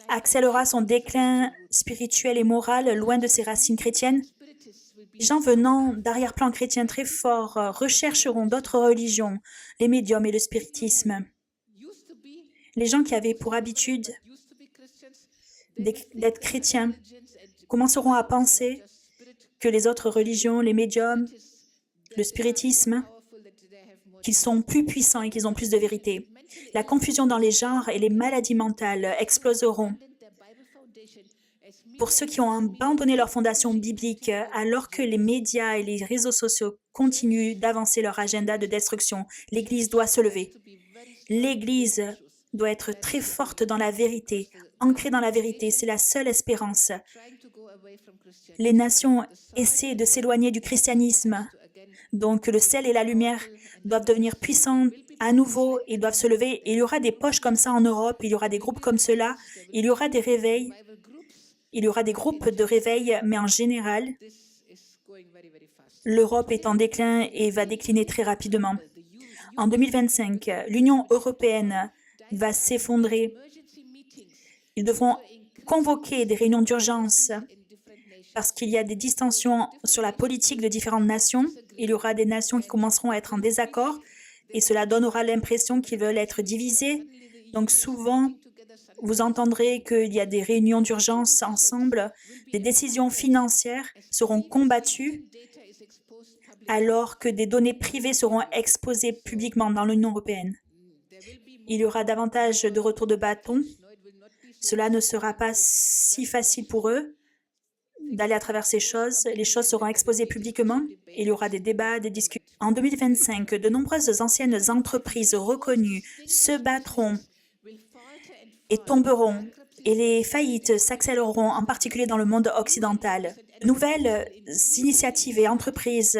accélérera son déclin spirituel et moral loin de ses racines chrétiennes. Les gens venant d'arrière-plan chrétien très fort rechercheront d'autres religions, les médiums et le spiritisme. Les gens qui avaient pour habitude d'être chrétiens commenceront à penser que les autres religions, les médiums, le spiritisme, qu'ils sont plus puissants et qu'ils ont plus de vérité. La confusion dans les genres et les maladies mentales exploseront. Pour ceux qui ont abandonné leur fondation biblique, alors que les médias et les réseaux sociaux continuent d'avancer leur agenda de destruction, l'Église doit se lever. L'Église doit être très forte dans la vérité, ancrée dans la vérité. C'est la seule espérance. Les nations essaient de s'éloigner du christianisme. Donc, le sel et la lumière doivent devenir puissants à nouveau et doivent se lever. Il y aura des poches comme ça en Europe, il y aura des groupes comme cela, il y aura des réveils, il y aura des groupes de réveil, mais en général, l'Europe est en déclin et va décliner très rapidement. En 2025, l'Union européenne va s'effondrer. Ils devront convoquer des réunions d'urgence parce qu'il y a des distensions sur la politique de différentes nations. Il y aura des nations qui commenceront à être en désaccord et cela donnera l'impression qu'ils veulent être divisés. Donc souvent, vous entendrez qu'il y a des réunions d'urgence ensemble. Des décisions financières seront combattues alors que des données privées seront exposées publiquement dans l'Union européenne. Il y aura davantage de retours de bâton. Cela ne sera pas si facile pour eux d'aller à travers ces choses. Les choses seront exposées publiquement. Il y aura des débats, des discussions. En 2025, de nombreuses anciennes entreprises reconnues se battront et tomberont. Et les faillites s'accéléreront, en particulier dans le monde occidental. De nouvelles initiatives et entreprises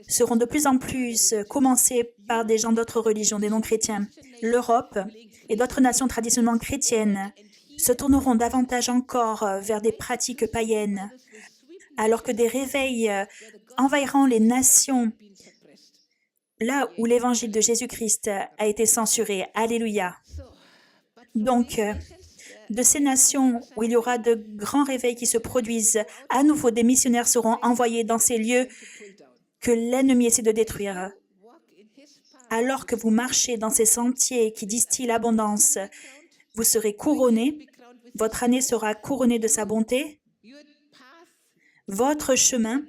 seront de plus en plus commencées par des gens d'autres religions, des non-chrétiens. L'Europe et d'autres nations traditionnellement chrétiennes se tourneront davantage encore vers des pratiques païennes, alors que des réveils envahiront les nations là où l'évangile de Jésus-Christ a été censuré. Alléluia. Donc, de ces nations où il y aura de grands réveils qui se produisent, à nouveau des missionnaires seront envoyés dans ces lieux que l'ennemi essaie de détruire. Alors que vous marchez dans ces sentiers qui distillent l'abondance, vous serez couronnés, votre année sera couronnée de sa bonté, votre chemin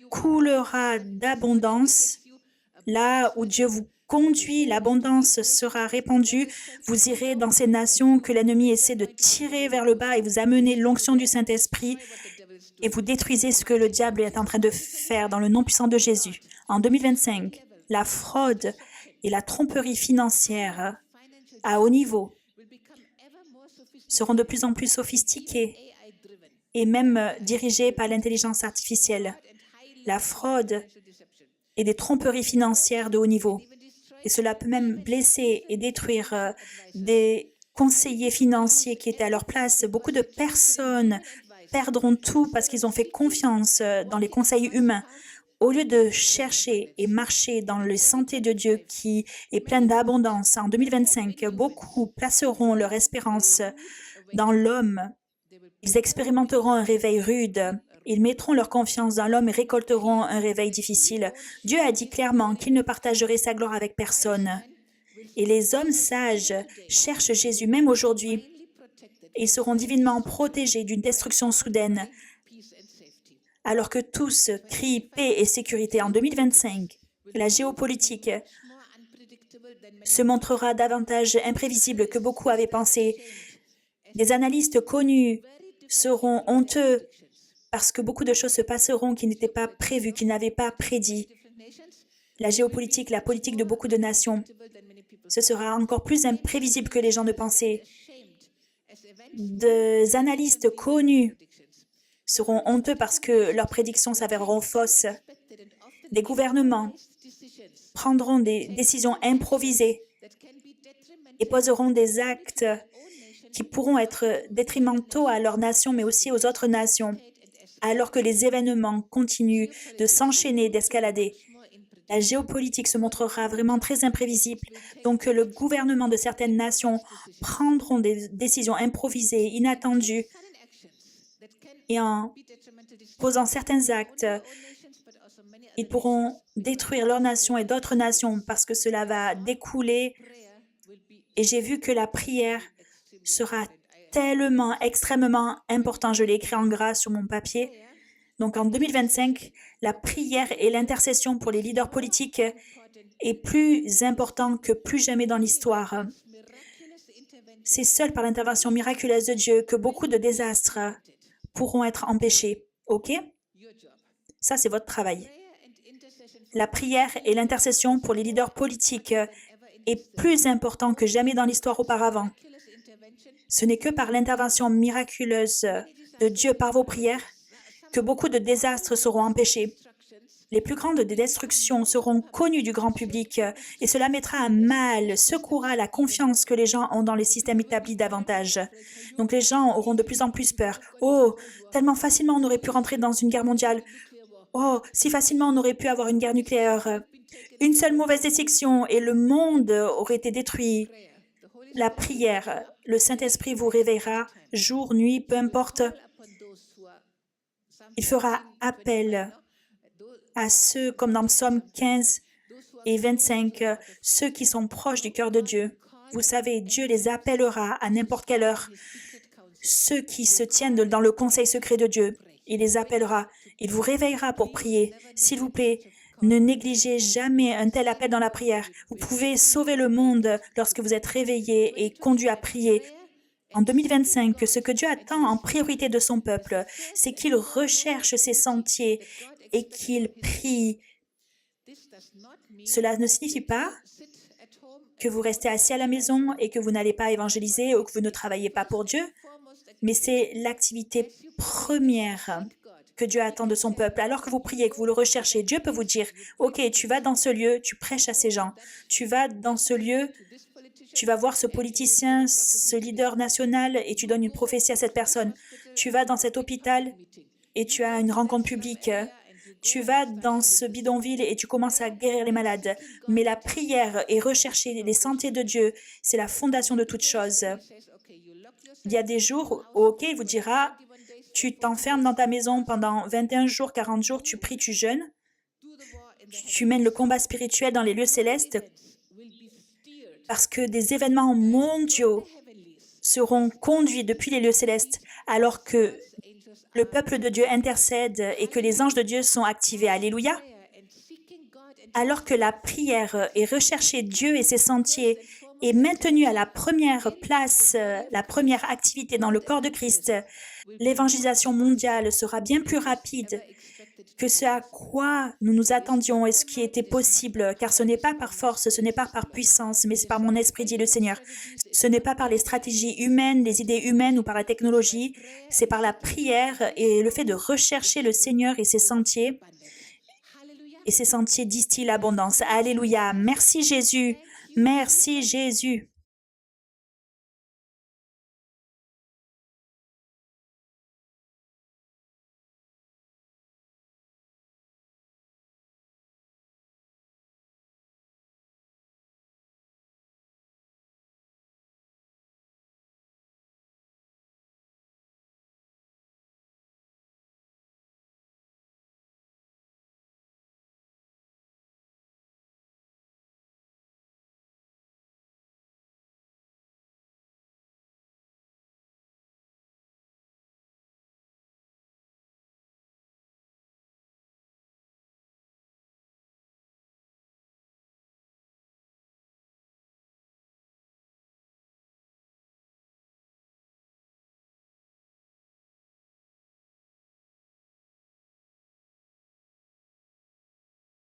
coulera d'abondance. Là où Dieu vous conduit, l'abondance sera répandue. Vous irez dans ces nations que l'ennemi essaie de tirer vers le bas et vous amenez l'onction du Saint-Esprit et vous détruisez ce que le diable est en train de faire dans le nom puissant de Jésus. En 2025, la fraude et la tromperie financière à haut niveau seront de plus en plus sophistiquées et même dirigées par l'intelligence artificielle. La fraude et des tromperies financières de haut niveau. Et cela peut même blesser et détruire des conseillers financiers qui étaient à leur place. Beaucoup de personnes perdront tout parce qu'ils ont fait confiance dans les conseils humains. Au lieu de chercher et marcher dans le sentier de Dieu qui est plein d'abondance, en 2025, beaucoup placeront leur espérance dans l'homme. Ils expérimenteront un réveil rude. Ils mettront leur confiance dans l'homme et récolteront un réveil difficile. Dieu a dit clairement qu'il ne partagerait sa gloire avec personne. Et les hommes sages cherchent Jésus même aujourd'hui. Ils seront divinement protégés d'une destruction soudaine, alors que tous crient paix et sécurité. En 2025, la géopolitique se montrera davantage imprévisible que beaucoup avaient pensé. Des analystes connus seront honteux parce que beaucoup de choses se passeront qui n'étaient pas prévues, qui n'avaient pas prédit. La géopolitique, la politique de beaucoup de nations, ce sera encore plus imprévisible que les gens ne pensaient. Des analystes connus seront honteux parce que leurs prédictions s'avéreront fausses. Des gouvernements prendront des décisions improvisées et poseront des actes qui pourront être détrimentaux à leur nation, mais aussi aux autres nations. Alors que les événements continuent de s'enchaîner, d'escalader, la géopolitique se montrera vraiment très imprévisible. Donc, le gouvernement de certaines nations prendront des décisions improvisées, inattendues, et en posant certains actes, ils pourront détruire leur nation et d'autres nations parce que cela va découler. Et j'ai vu que la prière sera tellement, extrêmement important. Je l'ai écrit en gras sur mon papier. Donc, en 2025, la prière et l'intercession pour les leaders politiques est plus important que plus jamais dans l'histoire. C'est seul par l'intervention miraculeuse de Dieu que beaucoup de désastres pourront être empêchés. OK? Ça, c'est votre travail. La prière et l'intercession pour les leaders politiques est plus important que jamais dans l'histoire auparavant. Ce n'est que par l'intervention miraculeuse de Dieu par vos prières que beaucoup de désastres seront empêchés. Les plus grandes destructions seront connues du grand public et cela mettra à mal, secouera la confiance que les gens ont dans les systèmes établis davantage. Donc les gens auront de plus en plus peur. Oh, tellement facilement on aurait pu rentrer dans une guerre mondiale. Oh, si facilement on aurait pu avoir une guerre nucléaire. Une seule mauvaise décision et le monde aurait été détruit. La prière, le Saint-Esprit vous réveillera, jour, nuit, peu importe. Il fera appel à ceux, comme dans Psaume 15 et 25, ceux qui sont proches du cœur de Dieu. Vous savez, Dieu les appellera à n'importe quelle heure. Ceux qui se tiennent dans le conseil secret de Dieu, il les appellera. Il vous réveillera pour prier. S'il vous plaît, ne négligez jamais un tel appel dans la prière. Vous pouvez sauver le monde lorsque vous êtes réveillé et conduit à prier. En 2025, ce que Dieu attend en priorité de son peuple, c'est qu'il recherche ses sentiers et qu'il prie. Cela ne signifie pas que vous restez assis à la maison et que vous n'allez pas évangéliser ou que vous ne travaillez pas pour Dieu, mais c'est l'activité première que Dieu attend de son peuple. Alors que vous priez, que vous le recherchez, Dieu peut vous dire, « Ok, tu vas dans ce lieu, tu prêches à ces gens. Tu vas dans ce lieu Tu vas voir ce politicien, ce leader national et tu donnes une prophétie à cette personne. Tu vas dans cet hôpital et tu as une rencontre publique. Tu vas dans ce bidonville et tu commences à guérir les malades. Mais la prière et rechercher les santé de Dieu, c'est la fondation de toute chose. Il y a des jours où, il vous dira, tu t'enfermes dans ta maison pendant 21 jours, 40 jours, tu pries, tu jeûnes, tu mènes le combat spirituel dans les lieux célestes parce que des événements mondiaux seront conduits depuis les lieux célestes alors que le peuple de Dieu intercède et que les anges de Dieu sont activés. Alléluia. Alors que la prière et rechercher Dieu et ses sentiers est maintenue à la première place, la première activité dans le corps de Christ, l'évangélisation mondiale sera bien plus rapide que ce à quoi nous nous attendions et ce qui était possible, car ce n'est pas par force, ce n'est pas par puissance, mais c'est par mon esprit, dit le Seigneur. Ce n'est pas par les stratégies humaines, les idées humaines ou par la technologie, c'est par la prière et le fait de rechercher le Seigneur et ses sentiers distillent l'abondance. Alléluia. Merci Jésus. Merci Jésus.